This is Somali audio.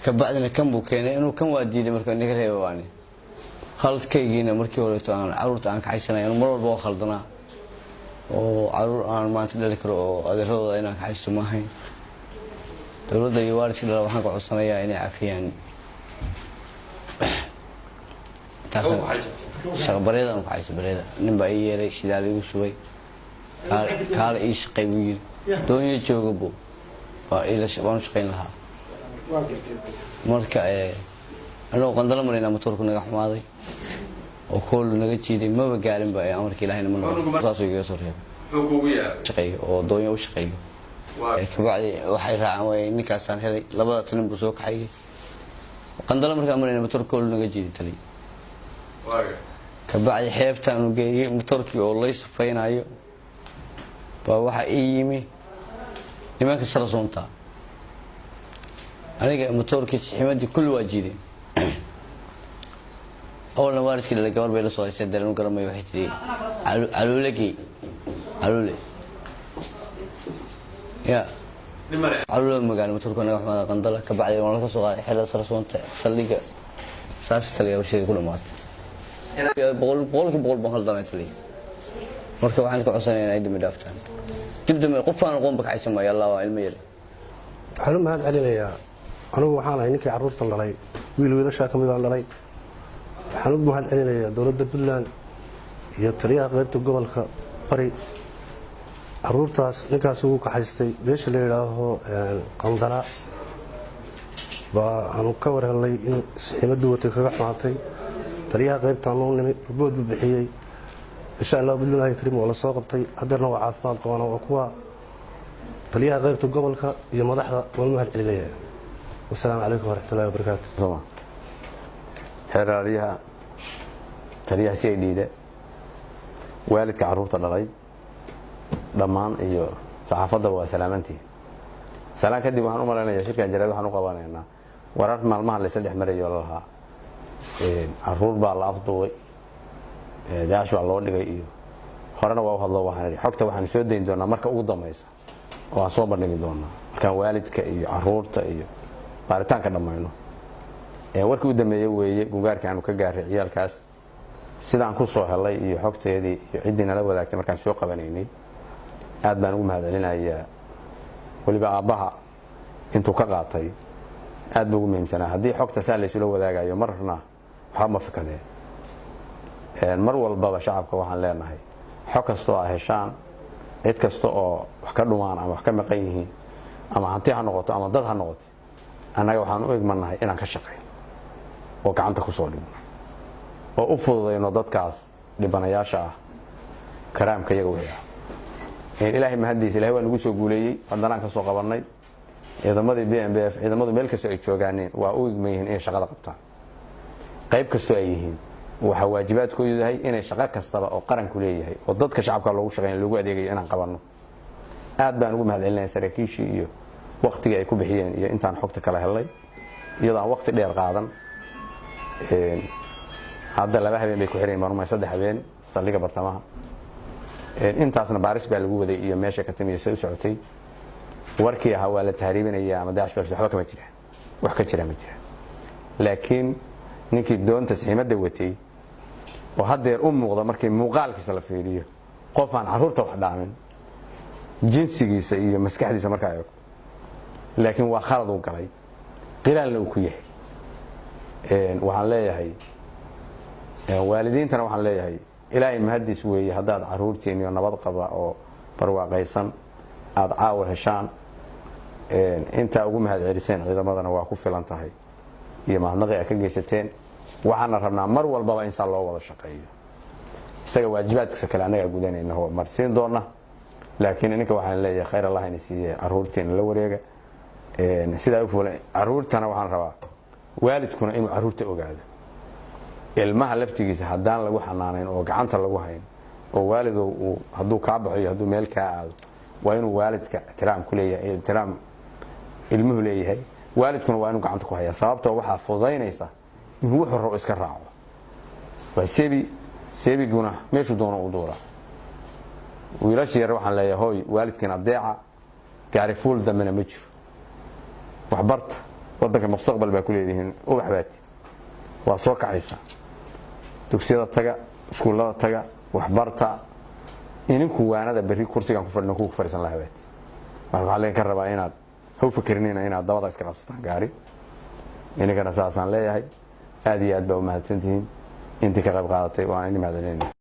kabacdina kan buu keenay inuu kan waa diiday marka inaga reebo waani khaladkaygiina markii hore aan caruurta aan ka xaysanay inuu mar walba khaldana oo caruur aan maanta dhali karo oo adeeradooda inaan ka xaysto ma ahayn dawladda iyo waalidka dhala waxaan ka codsanayaa inay cafiyaan taasoo shaqabareeda aan ku xaysto bareeda nin baa ii yeeray shidaal igu shubay kaala ii shaqay buu yiri doonyo jooga buu waa ila shaqayn lahaa marka anoo qandala marayna motorku naga xumaaday oo kool naga jiiday maba gaarin ba amarkii Ilaahayna ma noqon taas oo iga soo reebay xuquuq yaa shaqeeyo oo doonyo u shaqeeyo kabacdi waxay raacaan way ninkaasaan helay labada tan buu soo kaxayay qandala markaa marayna motorku kool naga jiiday tali kabacdi xeebtaan u geeyay motorkii oo lay safaynayo baa waxa ii yimi nimanka sarsoonta aniga motorkii ximadii kullu waa jiideen أول نوارس كده لقبر بيلا صوت يسدل إنه قرر ما يوحي علولكي علولي يا علول ما قال متركوا أنا أحمد قندلة كبعد يوم الله كسوق حلا سرسون تسليك ساس تلي أول شيء كله مات بقول بخل ضمن تلي مركب عندك عصانين عيد مدافتان تبدأ من قفان القوم بك عيسى ما يلا وعلمي حلو ما هذا علينا يا أنا وحنا إنك عرورت الله ويل شاكم إذا الله waxaan u mahad celinayaa dawladda Puntland iyo taliyaha qaybta gobolka bari caruurtaas ninkaas uu ka haystay meesha la yiraahdo qandala aanu ka warhelay in saximadu wata kaga xumaatay taliyaha qaybta aanu nimi bood u bixiyay insha Allah billahi karim wala soo qabtay haddana waa caafimaad qabana oo kuwa taliyaha qaybta gobolka iyo madaxda waan mahad celinayaa wassalaamu alaykum warahmatullahi wabarakatuh xeeraryaha taliyaha CID waalidka caruurta dhalay dhamaan iyo saxaafadda waa salaamantii salaan kadib waxaan u maleynayaa shirkan jaraad waxaan u qabanaynaa warar maalmaha la saddex marayo laha caruur baa la afduubay daash baa loo dhigay iyo horena waa u hadlo waxaan xogta waxaan soo deyn doonaa marka ugu dambaysa oo aan soo bandhigi doonaa marka waalidka iyo caruurta iyo baaritaanka dhamayno warkii u dameeyay weeye gugaarka aanu ka gaaray ciyaalkaas sidaan ku soo helay iyo xogteedii iyo cidina la wadaagtay markaan soo qabanaynay aad baan ugu mahadcelinayaa waliba aabaha intuu ka qaatay aad buu ugu muhiimsanaa haddii xogta saa la isula wadaagayo marna waxa ma fikadeen mar walba shacabka waxaan leenahay xog kasta oo heshaan cid kasta oo wax ka dhumaan ama wax ka maqan yihiin ama hanti ha noqoto ama dad ha noqoto annaga waxaan u egmanahay inaan ka shaqeeyo oo gacanta ku soo dhigno oo u fududeyno dadkaas dhibanayaasha ah karaamka iyaga weeyaa ilaahay mahadiisa ilaahay waa nagu soo guuleeyay haddana ka soo qabanay ciidamadii BMBF ciidamadu meel kasta ay joogaaneen waa u igmayeen inay shaqada qabtaan qayb kasta ay yihiin waxa waajibaadkoodu yahay inay shaqo kastaba oo qaranku leeyahay oo dadka shacabka loogu shaqeeyo loogu adeegayo inaan qabanno aad baan ugu mahadcelinayaa saraakiishii iyo waqtiga ay ku bixiyeen iyo intaan xogta kala helay iyadoo aan waqti dheer qaadan hadda laba habeen bay ku xireen marmay saddex habeen saldhiga bartamaha intaasna baaris baa lagu waday iyo meesha ka timiyay u socotay warkii ahaa waa la tahriibinaya ama daash baash waxba kama jiraan wax ka jira ma jiraan laakiin ninkii doonta saximada watay oo hadeer u muuqda markii muuqaalkiisa la fiiriyo qof aan caruurta wax dhaamin jinsigiisa iyo maskaxdiisa markaa eego laakiin waa khalad uu galay qilaalna uu ku yahay waxaan leeyahay waalidiintana waxaan leeyahay ilaahay mahadiis weeye haddaad caruurtiin iyo nabad qaba oo barwaaqaysan aad caawa heshaan intaa ugu mahad celiseen ciidamadana waa ku filan tahay iyo mahadnaqi ay ka geysateen waxaana rabnaa mar walbaba in saa loo wada shaqeeyo isaga waajibaadkiisa kale anaga gudanayna oo marsiin doona laakiin ininka waxaan leeyahay khayr Allah in siiye caruurtiin la wareega sida u fuulay caruurtana waxaan rabaa waalidkuna inuu caruurta ogaado ilmaha laftigiisa hadaan lagu xanaaneyn oo gacanta lagu hayn oo waalidu uu haduu ka baxo haduu meel ka aado waa inuu waalidka ixtiraam ku leeyahay ixtiraam ilmuhu leeyahay waalidkuna waa inuu gacanta ku hayaa sababtoo waxa fududeynaysa in wuxuu roo iska raaco way seebiguna meeshu doono u doora wiilasha yar waxaan leeyahay hooy waalidkina adeeca gaari fuul damana ma jiro wax barta waddanka mustaqbal baa ku leedihiin ubax baati waa soo kacaysa dugsiyada taga iskuullada taga waxbarta ininku waanada berri kursigan ku fadhino ku fariisan lahaa baati marka waxaa leen ka rabaa inaad haw fikirnina inaad dabada iska qabsataan gaari inagana saasaan leeyahay aad iyo aad baa u mahadsantihiin intii ka qayb qaadatay waan idin mahadcelinayna